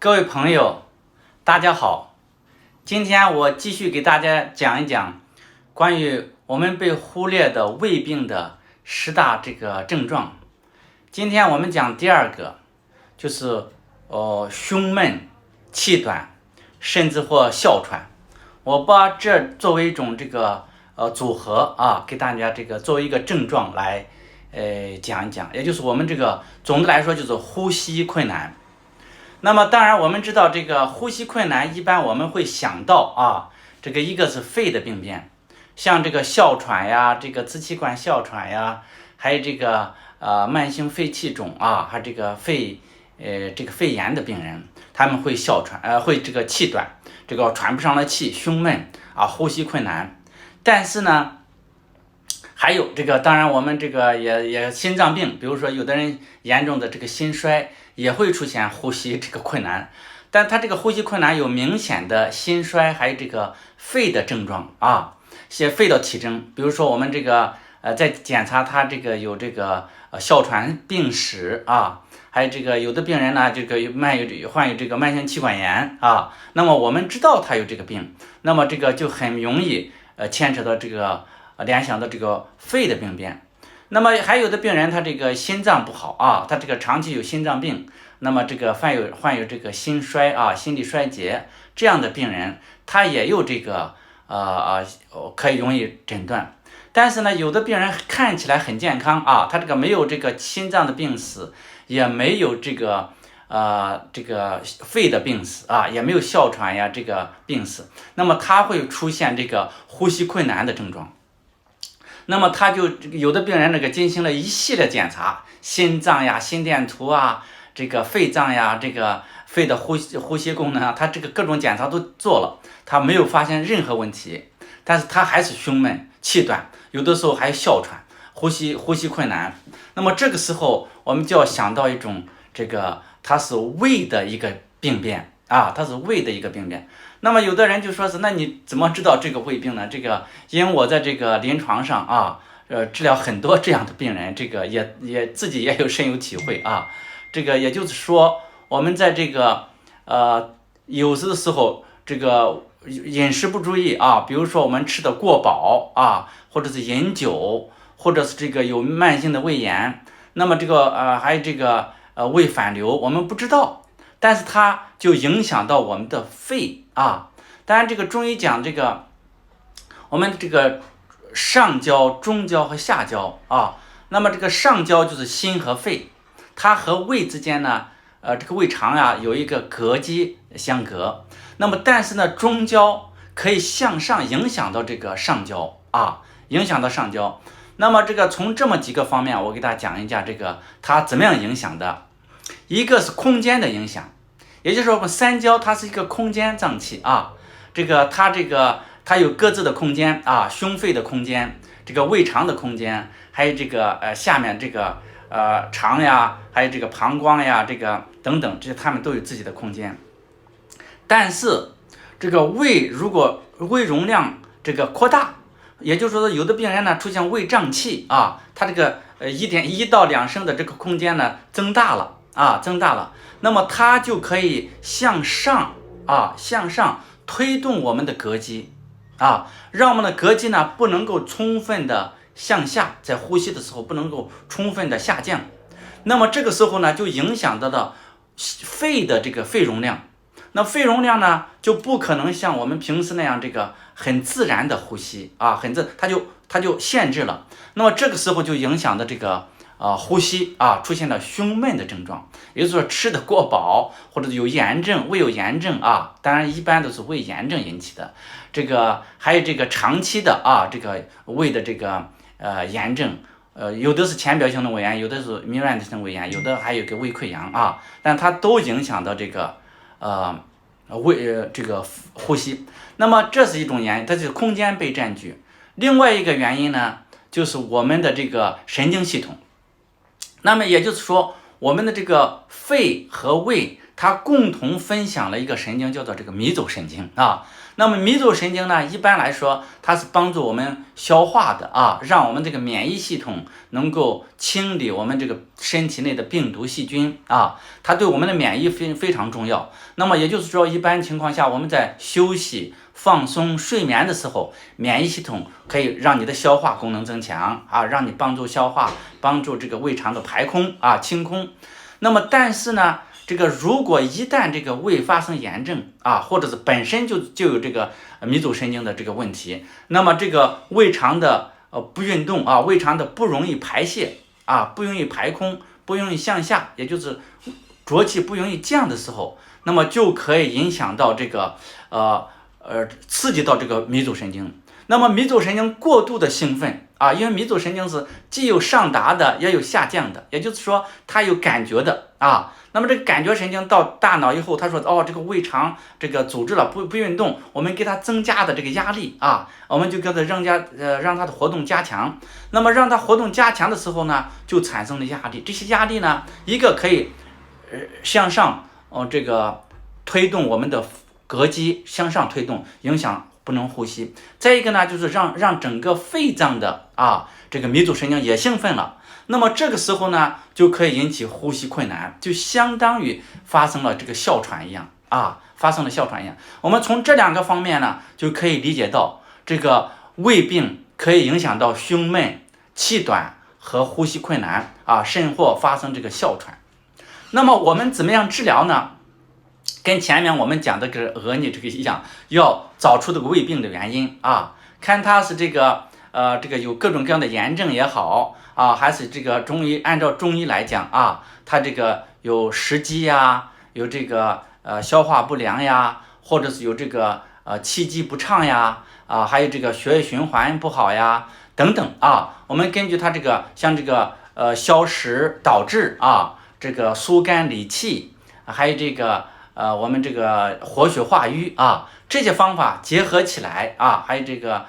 各位朋友，大家好。今天我继续给大家讲一讲关于我们被忽略的胃病的10大症状。今天我们讲第二个，就是胸闷、气短，甚至或哮喘。我把这作为一种组合啊，给大家作为一个症状来讲一讲，也就是我们总的来说就是呼吸困难。那么当然我们知道呼吸困难一般我们会想到一个是肺的病变，像哮喘呀，支气管哮喘呀，还有慢性肺气肿还有肺炎的病人，他们会哮喘会气短，喘不上来气，胸闷呼吸困难。但是呢还有当然我们也心脏病，比如说有的人严重的心衰也会出现呼吸困难，但他呼吸困难有明显的心衰，还有肺的症状些肺的体征，比如说我们在检查他有哮喘病史还有有的病人呢患有慢性气管炎那么我们知道他有这个病，那么就很容易牵扯到联想到肺的病变。那么还有的病人他心脏不好他长期有心脏病，那么患有心衰心力衰竭，这样的病人他也有可以容易诊断。但是呢有的病人看起来很健康他没有心脏的病史，也没有肺的病史也没有哮喘呀病史，那么他会出现呼吸困难的症状。那么他就有的病人进行了一系列检查，心脏呀、心电图肺脏呀、肺的呼吸功能他各种检查都做了，他没有发现任何问题，但是他还是胸闷、气短，有的时候还哮喘、呼吸困难。那么这个时候我们就要想到一种它是胃的一个病变它是胃的一个病变。那么有的人就说是，那你怎么知道这个胃病呢？因为我在临床上治疗很多这样的病人，也自己也有深有体会也就是说我们在有的时候饮食不注意比如说我们吃的过饱或者是饮酒，或者是有慢性的胃炎，那么还有胃反流，我们不知道，但是它就影响到我们的肺当然中医讲我们上焦、中焦和下焦那么上焦就是心和肺，它和胃之间呢胃肠有一个隔肌相隔，那么但是呢中焦可以向上影响到上焦影响到上焦。那么从这么几个方面我给大家讲一下它怎么样影响的。一个是空间的影响，也就是说我们三焦它是一个空间脏器它有各自的空间胸肺的空间，胃肠的空间，还有下面肠呀，还有膀胱呀等等，它们都有自己的空间。但是胃如果胃容量扩大，也就是说有的病人呢出现胃胀气它1到2升的空间呢增大了，那么它就可以向上推动我们的膈肌让我们的膈肌呢不能够充分的向下，在呼吸的时候不能够充分的下降，那么这个时候呢就影响到肺的肺容量，那肺容量呢就不可能像我们平时那样很自然的呼吸它就限制了，那么这个时候就影响的呼吸出现了胸闷的症状，也就是说吃的过饱，或者有炎症，胃有炎症当然一般都是胃炎症引起的，还有长期的胃的炎症，有的是浅表性的胃炎，有的是糜烂性胃炎，有的还有胃溃疡但它都影响到胃呼吸。那么这是一种原因，它是空间被占据。另外一个原因呢就是我们的神经系统，那么也就是说我们的肺和胃它共同分享了一个神经，叫做这个迷走神经啊。那么迷走神经呢，一般来说它是帮助我们消化的啊，让我们这个免疫系统能够清理我们这个身体内的病毒细菌啊，它对我们的免疫非常重要。那么也就是说，一般情况下我们在休息、放松、睡眠的时候，免疫系统可以让你的消化功能增强啊，让你帮助消化，帮助这个胃肠的排空啊、清空。那么但是呢，这个如果一旦这个胃发生炎症啊，或者是本身就有这个迷走神经的这个问题，那么这个胃肠的不运动啊，胃肠的不容易排泄啊，不容易排空，不容易向下，也就是浊气不容易降的时候，那么就可以影响到这个刺激到这个迷走神经。那么迷走神经过度的兴奋啊，因为迷走神经是既有上达的也有下降的，也就是说它有感觉的啊。那么这个感觉神经到大脑以后，他说这个胃肠这个组织了不运动，我们给它增加的这个压力啊，我们就给它让它的活动加强。那么让它活动加强的时候呢，就产生了压力。这些压力呢，一个可以向上这个推动我们的膈肌向上推动，影响不能呼吸。再一个呢，就是让整个肺脏的这个迷走神经也兴奋了。那么这个时候呢，就可以引起呼吸困难，就相当于发生了这个哮喘一样啊，发生了哮喘一样。我们从这两个方面呢，就可以理解到这个胃病可以影响到胸闷、气短和呼吸困难啊，甚或发生这个哮喘。那么我们怎么样治疗呢？跟前面我们讲的这个鹅逆这个一样，要找出这个胃病的原因啊，看它是这个有各种各样的炎症也好啊，还是这个按照中医来讲啊，它这个有食积呀，有这个消化不良呀，或者是有这个气机不畅呀啊，还有这个血液循环不好呀等等啊，我们根据它这个像这个消食导滞啊，这个疏肝理气，还有这个我们这个活血化瘀啊，这些方法结合起来啊，还有这个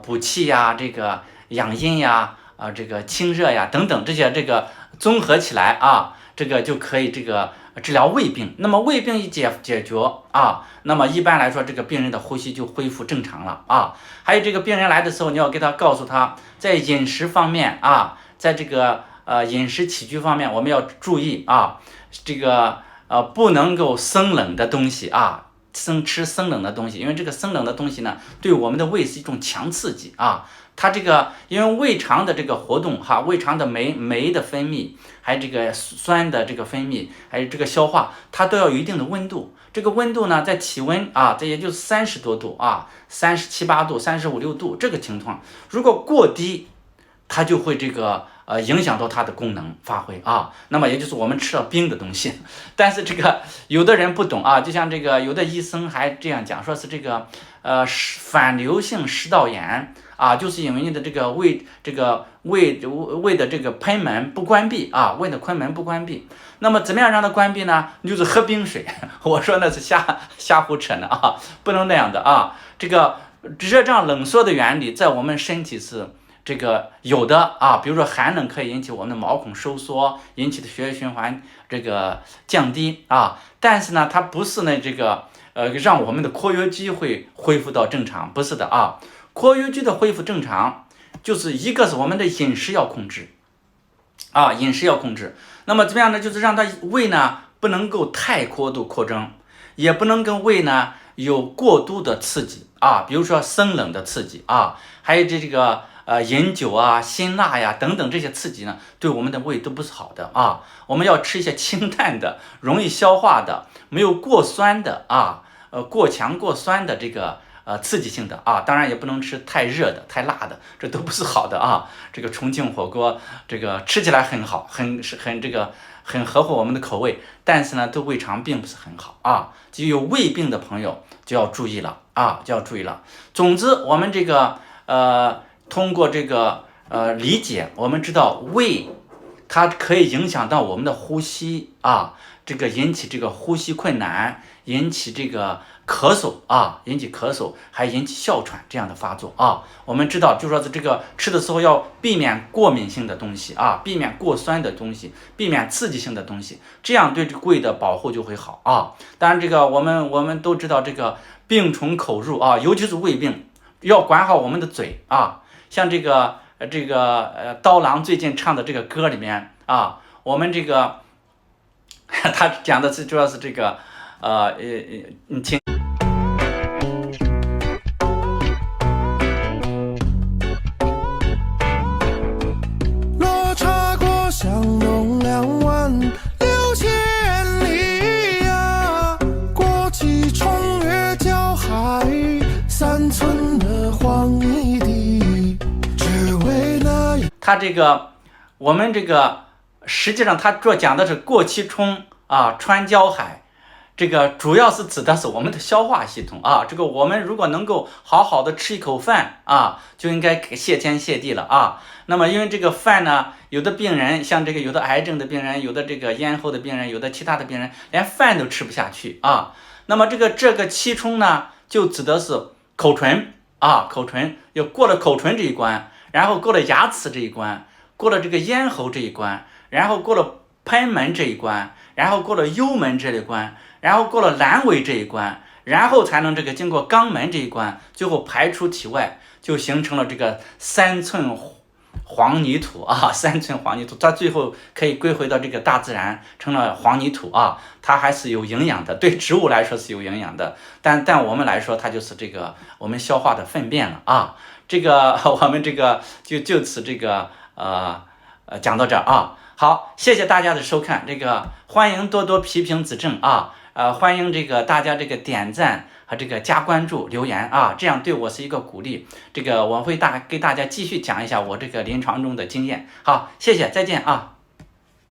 补气呀，这个养阴呀，这个清热呀等等，这些这个综合起来啊，这个就可以这个治疗胃病。那么胃病一解决啊，那么一般来说这个病人的呼吸就恢复正常了啊。还有这个病人来的时候，你要给他告诉他，在饮食方面啊，在这个饮食起居方面，我们要注意啊，这个不能够生冷的东西啊，吃生冷的东西，因为这个生冷的东西呢，对我们的胃是一种强刺激啊。它这个因为胃肠的这个活动胃肠的酶的分泌，还有这个酸的这个分泌，还有这个消化，它都要有一定的温度。这个温度呢，在体温这也就是30多度37、8度、35、6度这个情况，如果过低，它就会这个影响到它的功能发挥那么也就是我们吃了冰的东西。但是这个有的人不懂就像这个有的医生还这样讲，说是这个反流性食道炎就是因为你的这个胃的这个喷门不关闭胃的喷门不关闭。那么怎么样让它关闭呢？就是喝冰水。我说那是瞎胡扯呢不能那样的这个热胀冷缩的原理在我们身体是这个有的比如说寒冷可以引起我们的毛孔收缩，引起的血液循环这个降低但是呢，它不是呢这个让我们的括约肌会恢复到正常，不是的括约肌的恢复正常，就是一个是我们的饮食要控制饮食要控制。那么怎么样呢？就是让它胃呢不能够太过度扩张，也不能跟胃呢有过度的刺激比如说生冷的刺激还有这个饮酒辛辣呀等等这些刺激呢，对我们的胃都不是好的我们要吃一些清淡的、容易消化的、没有过酸的过强过酸的这个刺激性的当然也不能吃太热的、太辣的，这都不是好的这个重庆火锅这个吃起来很好，很合乎我们的口味，但是呢，对胃肠并不是很好就有胃病的朋友就要注意了总之，我们这个通过这个理解，我们知道胃它可以影响到我们的呼吸这个引起这个呼吸困难，引起这个咳嗽啊，引起咳嗽，还引起哮喘这样的发作啊。我们知道，就说这个吃的时候要避免过敏性的东西啊，避免过酸的东西，避免刺激性的东西，这样对这个胃的保护就会好啊。当然，这个我们都知道，这个病从口入啊，尤其是胃病，要管好我们的嘴啊。像刀郎最近唱的这个歌里面啊，我们这个他讲的是主要是这个你听。落茶果香浓2万6千里呀，过几重越交海，3寸的黄泥地，只为那。他这个我们这个实际上他主要讲的是过七冲啊，穿胶海。这个主要是指的是我们的消化系统啊，这个我们如果能够好好的吃一口饭啊，就应该谢天谢地了啊。那么因为这个饭呢，有的病人像这个有的癌症的病人，有的这个咽喉的病人，有的其他的病人连饭都吃不下去啊。那么这个七冲呢，就指的是口唇啊，口唇又过了口唇这一关，然后过了牙齿这一关，过了这个咽喉这一关，然后过了贲门这一关，然后过了幽门这一关，然后过了阑尾这一关，然后才能这个经过肛门这一关，最后排出体外，就形成了这个3寸黄泥土啊，3寸黄泥土，它最后可以归回到这个大自然，成了黄泥土啊，它还是有营养的，对植物来说是有营养的，但我们来说，它就是这个我们消化的粪便了啊。这个我们这个就此这个讲到这儿啊。好，谢谢大家的收看，这个欢迎多多批评指正啊，欢迎这个大家这个点赞和这个加关注留言啊，这样对我是一个鼓励。这个我会给大家继续讲一下我这个临床中的经验。好，谢谢，再见啊。